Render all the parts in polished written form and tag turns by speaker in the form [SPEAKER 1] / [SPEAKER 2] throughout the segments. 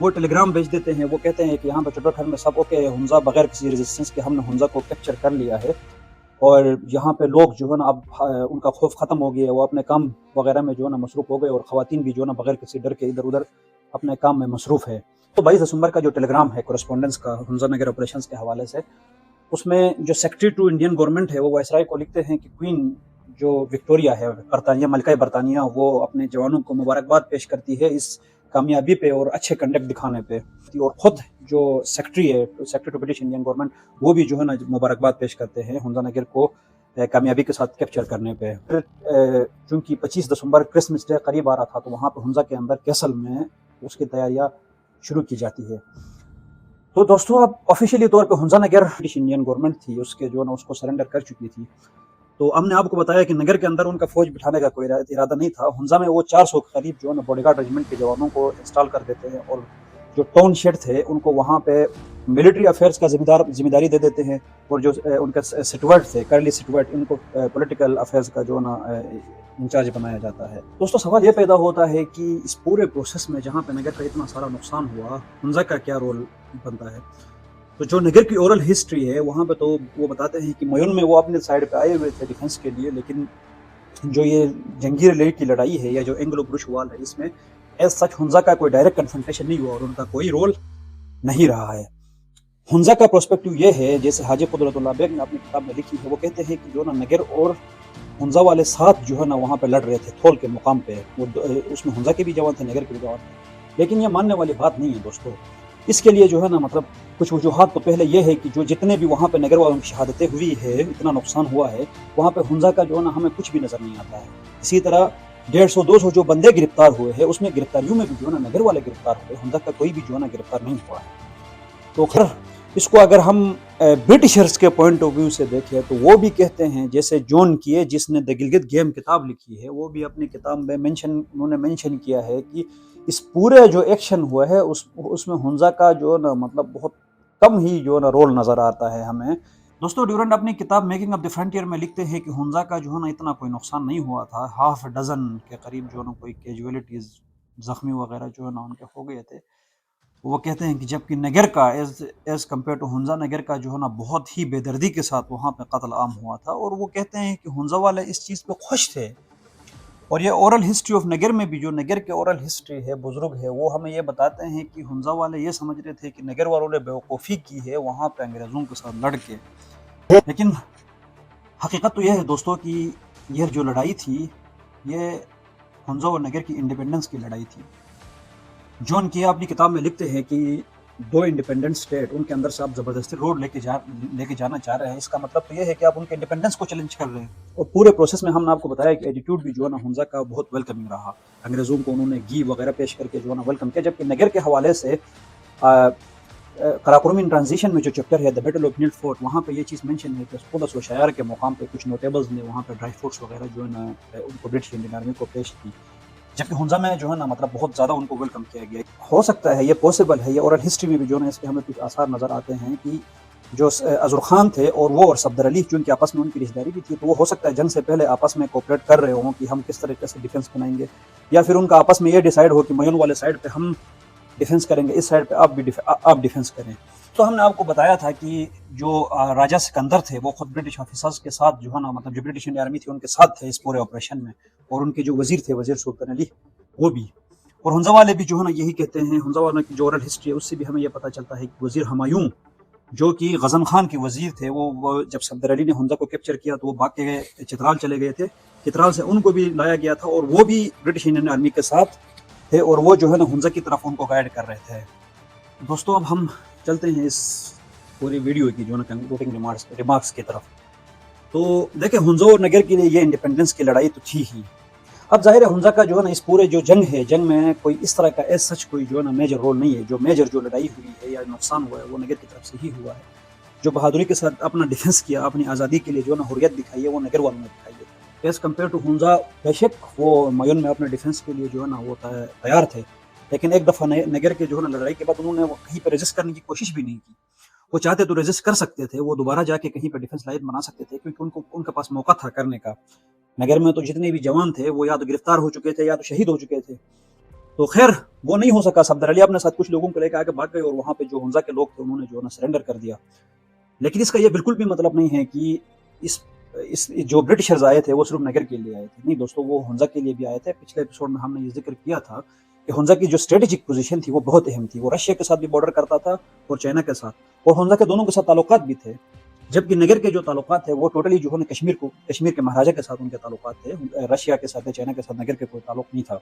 [SPEAKER 1] وہ ٹیلی گرام بھیج دیتے ہیں، وہ کہتے ہیں کہ یہاں پہ چٹوکھر میں سب اوکے ہے، ہنزا بغیر کسی ریزسٹنس کے ہم نے ہنزا کو کیپچر کر لیا ہے، اور یہاں پہ لوگ جو ہے نا اب ان کا خوف ختم ہو گیا ہے، وہ اپنے کام وغیرہ میں جو ہے نا مصروف ہو گئے، اور خواتین بھی جو ہے نا بغیر کسی ڈر کے ادھر ادھر اپنے کام میں مصروف ہے۔ تو 22 دسمبر کا جو ٹیلی گرام ہے کورسپونڈنس کا ہنزا نگر آپریشنز کے حوالے سے، اس میں جو سیکرٹری ٹو انڈین گورنمنٹ ہے وہ وائسرائے کو لکھتے ہیں کہ کوئین جو وکٹوریا ہے برطانیہ، ملکہ برطانیہ، وہ اپنے جوانوں کو مبارکباد پیش کرتی ہے اس کامیابی پہ اور اچھے کنڈکٹ دکھانے پہ، اور خود جو سیکرٹری ہے، secretary to British Indian government, وہ بھی جو ہے نا مبارکباد پیش کرتے ہیں ہنزا نگر کو کامیابی کے ساتھ کیپچر کرنے پہ۔ پھر چونکہ 25 دسمبر کرسمس ڈے قریب آ رہا تھا، تو وہاں پہ ہنزا کے اندر کیسل میں اس کی تیاریاں شروع کی جاتی ہے۔ تو دوستو اب آفیشیلی طور پہ Hunza Nagar British Indian government تھی، اس کے جو ہے نا اس کو سرنڈر کر چکی تھی۔ تو ہم نے آپ کو بتایا کہ نگر کے اندر ان کا فوج بٹھانے کا کوئی ارادہ نہیں تھا۔ ہنزا میں وہ 400 کے قریب جو ہے نا باڈی گارڈ ریجمنٹ کے جوانوں کو انسٹال کر دیتے ہیں، اور جو ٹاؤن شیڈ تھے ان کو وہاں پہ ملٹری افیئرس کا ذمہ داری دے دیتے ہیں، اور جو ان کے سٹورٹ تھے، کرلی سٹورٹ، ان کو پولیٹیکل افیئرس کا جو ہے نا انچارج بنایا جاتا ہے۔ دوستو سوال یہ پیدا ہوتا ہے کہ اس پورے پروسیس میں جہاں پہ نگر کا اتنا سارا نقصان ہوا، ہنزا کا کیا رول بنتا ہے؟ تو جو نگر کی اورل ہسٹری ہے وہاں پہ تو وہ بتاتے ہیں کہ میون میں وہ اپنے سائڈ پہ آئے ہوئے تھے ڈیفنس کے لیے، لیکن جو یہ جنگیر لیگ کی لڑائی ہے یا جو اینگلو برش وال ہے، اس میں ایز سچ ہنزا کا کوئی ڈائریکٹ کنفرنٹیشن نہیں ہوا اور ان کا کوئی رول نہیں رہا ہے۔ ہنزا کا پروسپیکٹو یہ ہے، جیسے حاجی قدرت اللہ بیگ نے اپنی کتاب میں لکھی ہے، وہ کہتے ہیں کہ جو نا نگر اور ہنزا والے ساتھ جو ہے نا وہاں پہ لڑ رہے تھے تھول کے مقام پہ، وہ اس میں ہنزا کے بھی جوان تھے، نگر کے بھی جوان تھے، لیکن یہ ماننے والی بات نہیں ہے دوستو۔ اس کے لیے جو ہے نا مطلب کچھ وجوہات تو پہلے یہ ہے کہ جو جتنے بھی وہاں پہ نگر والوں کی شہادتیں ہوئی ہے، اتنا نقصان ہوا ہے، وہاں پہ ہنزا کا جو ہے نا ہمیں کچھ بھی نظر نہیں آتا ہے۔ اسی طرح 150-200 جو بندے گرفتار ہوئے ہیں، اس میں گرفتاریوں میں بھی جو ہے نا نگر والے گرفتار ہوئے، ہنزا کا کوئی بھی جو ہے نا گرفتار نہیں ہوا ہے۔ تو خیر اس کو اگر ہم برٹشرز کے پوائنٹ آف ویو سے دیکھیں تو وہ بھی کہتے ہیں، جیسے جون کیے جس نے دی گلگت گیم کتاب لکھی ہے، وہ بھی اپنی کتاب میں انہوں نے مینشن کیا ہے کہ اس پورے جو ایکشن ہوا ہے اس میں ہنزا کا جو نا مطلب بہت کم ہی جو نا رول نظر آتا ہے ہمیں۔ دوستو ڈیورنٹ اپنی کتاب میکنگ آف دی فرنٹیئر میں لکھتے ہیں کہ ہنزا کا جو ہے نا اتنا کوئی نقصان نہیں ہوا تھا، ہاف ڈزن کے قریب جو ہے نا کوئی کیجویلٹیز، زخمی وغیرہ جو ہے نا ان کے ہو گئے تھے۔ وہ کہتے ہیں کہ جبکہ نگر کا as compare to Hunza, Nagar کا جو ہے نا بہت ہی بے دردی کے ساتھ وہاں پہ قتل عام ہوا تھا، اور وہ کہتے ہیں کہ ہنزا والے اس چیز پہ خوش تھے۔ اور یہ اورل ہسٹری آف نگر میں بھی، جو نگر کے اورل ہسٹری ہے، بزرگ ہے، وہ ہمیں یہ بتاتے ہیں کہ ہنزا والے یہ سمجھ رہے تھے کہ نگر والوں نے بیوقوفی کی ہے وہاں پہ انگریزوں کے ساتھ لڑ کے، لیکن حقیقت تو یہ ہے دوستو کہ یہ جو لڑائی تھی یہ ہنزا اور نگر کی انڈیپینڈنس کی لڑائی تھی۔ جون کی اپنی کتاب میں لکھتے ہیں کہ دو انڈیپینڈنٹ اسٹیٹ، ان کے اندر سے آپ زبردستی روڈ لے کے جانا چاہ رہے ہیں، اس کا مطلب تو یہ ہے کہ آپ ان کے انڈیپینڈنس کو چیلنج کر رہے ہیں۔ اور پورے پروسیس میں ہم نے آپ کو بتایا کہ ایٹیٹیوڈ بھی جو ہے نا ہنزا کا بہت ویلکمنگ رہا، انگریزوں کو انہوں نے گھی وغیرہ پیش کر کے جو ہے نا ویلکم کیا، جبکہ نگر کے حوالے سے قراقرم ٹرانزیشن میں جو چیپٹر ہے دی بیٹل آف نیل فورٹ، وہاں پہ یہ چیز مینشن ہے کہ پولس و شیار کے مقام پہ کچھ نوٹیبلز نے وہاں پہ ڈرائی فروٹس وغیرہ جو ہے نا ان کو برٹش انڈین آرمی کو پیش کی، جبکہ ہنزا میں جو ہے نا مطلب بہت زیادہ ان کو ویلکم کیا گیا۔ ہو سکتا ہے یہ پاسبل ہے، یہ اورل ہسٹری میں بھی جو ہے اس کے ہمیں کچھ آثار نظر آتے ہیں کہ جو عزور خان تھے اور وہ اور صفدر علی، چونکہ آپس میں ان کی رشتہ داری بھی تھی، تو وہ ہو سکتا ہے جنگ سے پہلے آپس میں کوپریٹ کر رہے ہوں کہ ہم کس طریقے سے ڈیفنس بنائیں گے، یا پھر ان کا آپس میں یہ ڈیسائیڈ ہو کہ میون والے سائڈ پہ ہم ڈیفنس کریں گے، اس سائڈ پہ آپ ڈیفنس کریں۔ تو ہم نے آپ کو بتایا تھا کہ جو راجہ سکندر تھے وہ خود برٹش آفیسرز کے ساتھ جو ہے نا مطلب جو برٹش انڈین آرمی تھی ان کے ساتھ تھے اس پورے آپریشن میں، اور ان کے جو وزیر تھے، وزیر سلطان علی، وہ بھی۔ اور ہنزا والے بھی جو ہے نا یہی کہتے ہیں، ہنزا والوں کی جو اورل ہسٹری ہے اس سے بھی ہمیں یہ پتہ چلتا ہے کہ وزیر ہمایوں جو کہ غزن خان کے وزیر تھے، وہ جب صفدر علی نے ہنزا کو کیپچر کیا تو وہ بھاگ کے چترال چلے گئے تھے، چترال سے ان کو بھی لایا گیا تھا، اور وہ بھی برٹش انڈین آرمی کے ساتھ تھے، اور وہ جو ہے نا ہنزا کی طرف ان کو گائیڈ کر رہے تھے۔ دوستو اب ہم چلتے ہیں اس پوری ویڈیو کی جو ہے نا کنکلوڈنگ ریمارکس کی طرف۔ تو دیکھیں ہنزا اور نگر کے لیے یہ انڈیپینڈنس کی لڑائی تو تھی ہی۔ اب ظاہر ہے ہنزا کا جو ہے نا اس پورے جو جنگ ہے، جنگ میں کوئی اس طرح کا ایز سچ کوئی جو ہے نا میجر رول نہیں ہے، جو میجر جو لڑائی ہوئی ہے یا نقصان ہوا ہے وہ نگر کی طرف سے ہی ہوا ہے۔ جو بہادری کے ساتھ اپنا ڈیفنس کیا، اپنی آزادی کے لیے جو ہے نا حریت دکھائی ہے، وہ نگر والوں نے دکھائی ہے۔ ایز کمپیئر ٹو ہنزا، بے شک وہ میون میں اپنے ڈیفنس کے لیے جو ہے نا وہ تیار تھے، لیکن ایک دفعہ نگر کے جو ہے نا لڑائی کے بعد انہوں نے کہیں پہ ریزسٹ کرنے کی کوشش بھی نہیں کی۔ وہ چاہتے تو ریزسٹ کر سکتے تھے، وہ دوبارہ جا کے کہیں پہ ڈیفنس لائن بنا سکتے تھے، کیونکہ ان کے پاس موقع تھا کرنے کا۔ نگر میں تو جتنے بھی جوان تھے وہ یا تو گرفتار ہو چکے تھے یا تو شہید ہو چکے تھے، تو خیر وہ نہیں ہو سکا. صفدر علی اپنے ساتھ کچھ لوگوں کو لے کے آگے بھاگ گئے اور وہاں پہ جو ہنزا کے لوگ تھے انہوں نے جو ہے نا سرنڈر کر دیا. لیکن اس کا یہ بالکل بھی مطلب نہیں ہے کہ اس جو برٹشرز آئے تھے وہ صرف نگر کے لیے آئے تھے. نہیں دوستو, وہ ہنزا کے لیے بھی آئے تھے. پچھلے ایپیسوڈ میں ہم نے یہ ذکر کیا تھا کہ ہنزا کی جو اسٹریٹجک پوزیشن تھی وہ بہت اہم تھی. وہ رشیا کے ساتھ بھی بارڈر کرتا تھا اور چائنا کے ساتھ, اور ہنزا کے دونوں کے ساتھ تعلقات بھی تھے. جبکہ نگر کے جو تعلقات تھے وہ ٹوٹلی جو ہے نا کشمیر کے مہاراجا کے ساتھ ان کے تعلقات تھے. رشیا کے ساتھ چائنا کے ساتھ نگر کے کوئی تعلق نہیں تھا.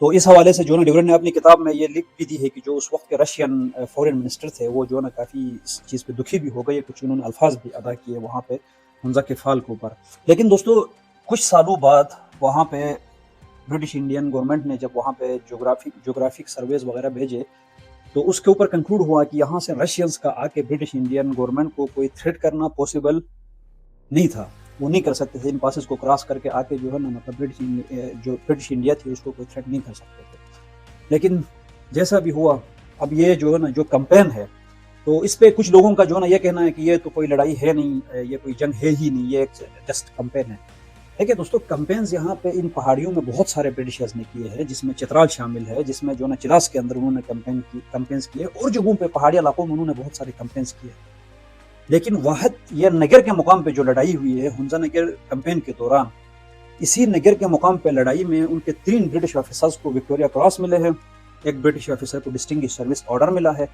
[SPEAKER 1] تو اس حوالے سے جو ہے ڈیورن نے اپنی کتاب میں یہ لکھ بھی دی ہے کہ جو اس وقت کے رشین فورن منسٹر تھے وہ جو ہے نا کافی اس چیز پہ دکھی بھی ہو گئے. کچھ انہوں نے الفاظ بھی ادا کیے وہاں پہ ہنزا کے فال کے اوپر. لیکن دوستو کچھ سالوں بعد وہاں پہ برٹش انڈین گورنمنٹ نے جب وہاں پہ جغرافک سرویز وغیرہ بھیجے تو اس کے اوپر کنکلوڈ ہوا کہ یہاں سے رشینز کا آ کے برٹش انڈین گورنمنٹ کو کوئی تھریٹ کرنا پاسبل نہیں تھا. وہ نہیں کر سکتے تھے. ان پاسز کو کراس کر کے آ کے جو ہے نا مطلب جو برٹش انڈیا تھی اس کو کوئی تھریٹ نہیں کر سکتے تھے. لیکن جیسا بھی ہوا, اب یہ جو ہے نا جو کمپین ہے تو اس پہ کچھ لوگوں کا جو ہے نا یہ کہنا ہے کہ یہ تو کوئی لڑائی ہے نہیں, یہ کوئی جنگ ہے ہی نہیں, یہ ایک جسٹ کمپین ہے. دیکھیں دوستو, کمپینز یہاں پہ ان پہاڑیوں میں بہت سارے برٹشرز نے کیے ہیں, جس میں چترال شامل ہے, جس میں جو ہے نا چلاس کے اندر انہوں نے کمپینز کیے, اور جگہوں پہ پہاڑی علاقوں میں انہوں نے بہت سارے کمپینز کیے. لیکن واحد یہ نگر کے مقام پہ جو لڑائی ہوئی ہے ہنزا نگر کمپین کے دوران, اسی نگر کے مقام پہ لڑائی میں ان کے 3 برٹش آفیسرز کو وکٹوریا کراس ملے ہیں, ایک برٹش آفیسر کو ڈسٹنگوشڈ سروس آرڈر ملا ہے.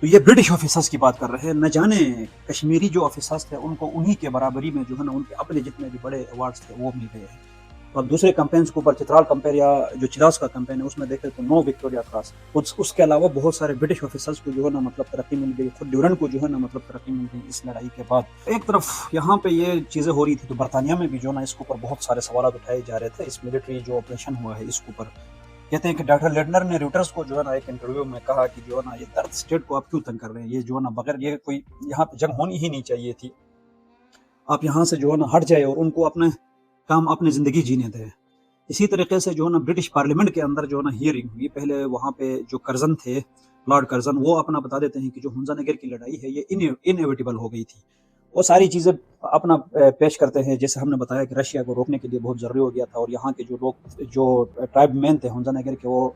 [SPEAKER 1] تو یہ برٹش آفیسرز کی بات کر رہے ہیں. نہ جانے کشمیری جو آفیسرز تھے ان کو انہی کے برابری میں جو ہے نا ان کے اپنے جتنے بھی بڑے ایوارڈز تھے وہ مل گئے ہیں. تو اب دوسرے کمپینز کے اوپر چترال کمپین یا جو چلاس کا کمپین ہے اس میں دیکھیں تو 9 وکٹوریا کراس. اس کے علاوہ بہت سارے برٹش آفیسرز کو جو ہے نا مطلب ترقی مل گئی. خود ڈیورن کو جو ہے نا مطلب ترقی مل گئی اس لڑائی کے بعد. ایک طرف یہاں پہ یہ چیزیں ہو رہی تھی تو برطانیہ میں بھی جو ہے نا اس کے اوپر بہت سارے سوالات اٹھائے جا رہے تھے. اس ملٹری جو آپریشن ہوا ہے اس کے اوپر کہتے ہیں کہ ڈاکٹر لیڈنر نے روٹرز کو جو ہے نا ایک انٹرویو میں کہا کہ جو ہے نا یہ درد اسٹیٹ کو آپ کیوں تنگ کر رہے ہیں, یہ جو ہے نا بغیر یہ کوئی یہاں پہ جنگ ہونی ہی نہیں چاہیے تھی, آپ یہاں سے جو ہے نا ہٹ جائے اور ان کو اپنے کام اپنی زندگی جینے دیں. اسی طریقے سے جو ہے نا برٹش پارلیمنٹ کے اندر جو ہے نا ہیئرنگ ہوئی. پہلے وہاں پہ جو کرزن تھے, لارڈ کرزن, وہ اپنا بتا دیتے ہیں کہ جو ہنزا نگر کی لڑائی ہے یہ انیویٹیبل ہو گئی تھی. وہ ساری چیزیں اپنا پیش کرتے ہیں, جیسے ہم نے بتایا کہ رشیا کو روکنے کے لیے بہت ضروری ہو گیا تھا, اور یہاں کے جو لوگ جو ٹرائب مین تھے ہنزا نگر کے وہ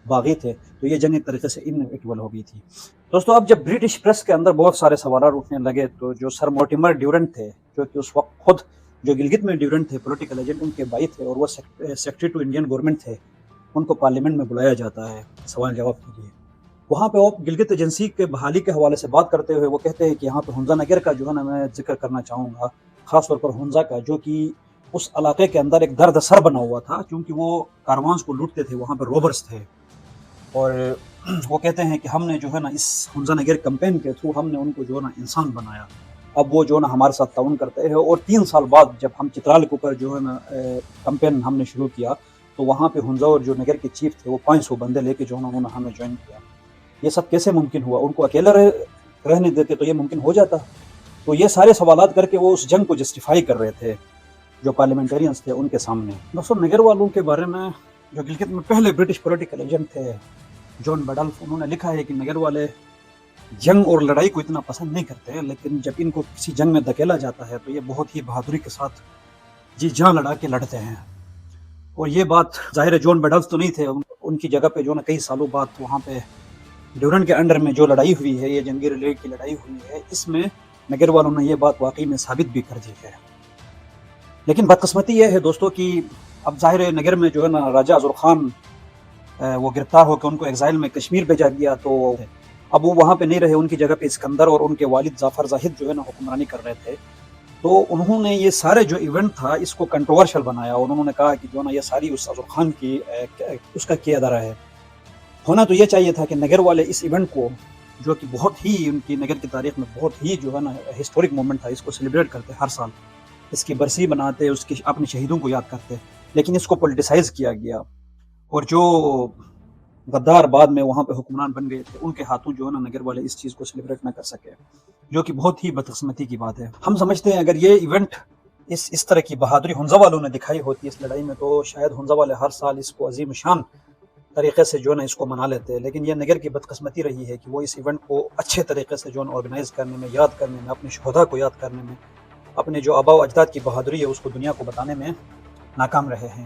[SPEAKER 1] باغی تھے, تو یہ جنگ ایک طریقے سے انیویٹیبل ہو گئی تھی. دوستو اب جب برٹش پریس کے اندر بہت سارے سوالات اٹھنے لگے تو جو سر مورٹیمر ڈیورنٹ تھے, جو کہ اس وقت خود جو گلگت میں ڈیورنٹ تھے پولیٹیکل ایجنٹ, ان کے بھائی تھے اور وہ سیکرٹری ٹو انڈین گورنمنٹ تھے, ان کو پارلیمنٹ میں بلایا جاتا ہے سوال جواب کے لیے. وہاں پہ وہ گلگت ایجنسی کے بحالی کے حوالے سے بات کرتے ہوئے وہ کہتے ہیں کہ یہاں پہ ہنزا نگر کا جو ہے نا میں ذکر کرنا چاہوں گا, خاص طور پر ہنزا کا, جو کہ اس علاقے کے اندر ایک درد سر بنا ہوا تھا, کیونکہ وہ کاروانز کو لوٹتے تھے, وہاں پہ روبرز تھے. اور وہ کہتے ہیں کہ ہم نے جو ہے نا اس ہنزا نگر کمپین کے تھرو ہم نے ان کو جو ہے نا انسان بنایا. اب وہ جو ہے نا ہمارے ساتھ تعاون کرتے ہیں, اور 3 سال بعد جب ہم چترال کے اوپر جو ہے نا کمپین ہم نے شروع کیا تو وہاں پہ ہنزا اور جو نگر کے چیف تھے وہ 500 بندے لے کے جو ہے نا انہوں نے ہمیں جوائن کیا. یہ سب کیسے ممکن ہوا؟ ان کو اکیلا رہنے دیتے تو یہ ممکن ہو جاتا. تو یہ سارے سوالات کر کے وہ اس جنگ کو جسٹیفائی کر رہے تھے جو پارلیمنٹرینز تھے ان کے سامنے. دوستوں نگر والوں کے بارے میں جو گلگت میں پہلے برٹش پولیٹیکل ایجنٹ تھے جان بیڈلف, انہوں نے لکھا ہے کہ نگر والے جنگ اور لڑائی کو اتنا پسند نہیں کرتے, لیکن جب ان کو کسی جنگ میں دھکیلا جاتا ہے تو یہ بہت ہی بہادری کے ساتھ جی جان لڑا کے لڑتے ہیں. اور یہ بات ظاہر ہے جان بیڈلف تو نہیں تھے, ان کی جگہ پہ جو نا کئی سالوں بعد وہاں پہ ڈیورن کے انڈر میں جو لڑائی ہوئی ہے, یہ جنگی ریلیٹ کی لڑائی ہوئی ہے, اس میں نگر والوں نے یہ بات واقعی میں ثابت بھی کر دی ہے. لیکن بدقسمتی یہ ہے دوستوں کہ اب ظاہر ہے نگر میں جو ہے نا راجہ عزور خان وہ گرفتار ہو کے ان کو ایگزائل میں کشمیر بھیجا گیا, تو اب وہ وہاں پہ نہیں رہے, ان کی جگہ پہ اسکندر اور ان کے والد ظافر زاہد جو ہے نا حکمرانی کر رہے تھے. تو انہوں نے یہ سارے جو ایونٹ تھا اس کو کنٹروورشل بنایا, اور انہوں نے کہا کہ جو ہے نا یہ ساری اس عزور خان کی اس کا کیا ادارہ ہے. ہونا تو یہ چاہیے تھا کہ نگر والے اس ایونٹ کو, جو کہ بہت ہی ان کی نگر کی تاریخ میں بہت ہی جو ہے نا ہسٹورک مومنٹ تھا, اس کو سیلیبریٹ کرتے ہر سال, اس کی برسی مناتے, اس کی اپنے شہیدوں کو یاد کرتے. لیکن اس کو پولیٹیسائز کیا گیا, اور جو غدار بعد میں وہاں پہ حکمران بن گئے تھے ان کے ہاتھوں جو ہے نا نگر والے اس چیز کو سیلیبریٹ نہ کر سکے, جو کہ بہت ہی بدقسمتی کی بات ہے. ہم سمجھتے ہیں اگر یہ ایونٹ اس طرح کی بہادری ہنزا والوں نے دکھائی ہوتی اس لڑائی میں تو شاید ہنزا والے ہر سال اس کو عظیم شان طریقے سے جو ہے نا اس کو منا لیتے ہیں. لیکن یہ نگر کی بدقسمتی رہی ہے کہ وہ اس ایونٹ کو اچھے طریقے سے جو ہے آرگنائز کرنے میں, یاد کرنے میں, اپنے شہداء کو یاد کرنے میں, اپنے جو آباء و اجداد کی بہادری ہے اس کو دنیا کو بتانے میں ناکام رہے ہیں.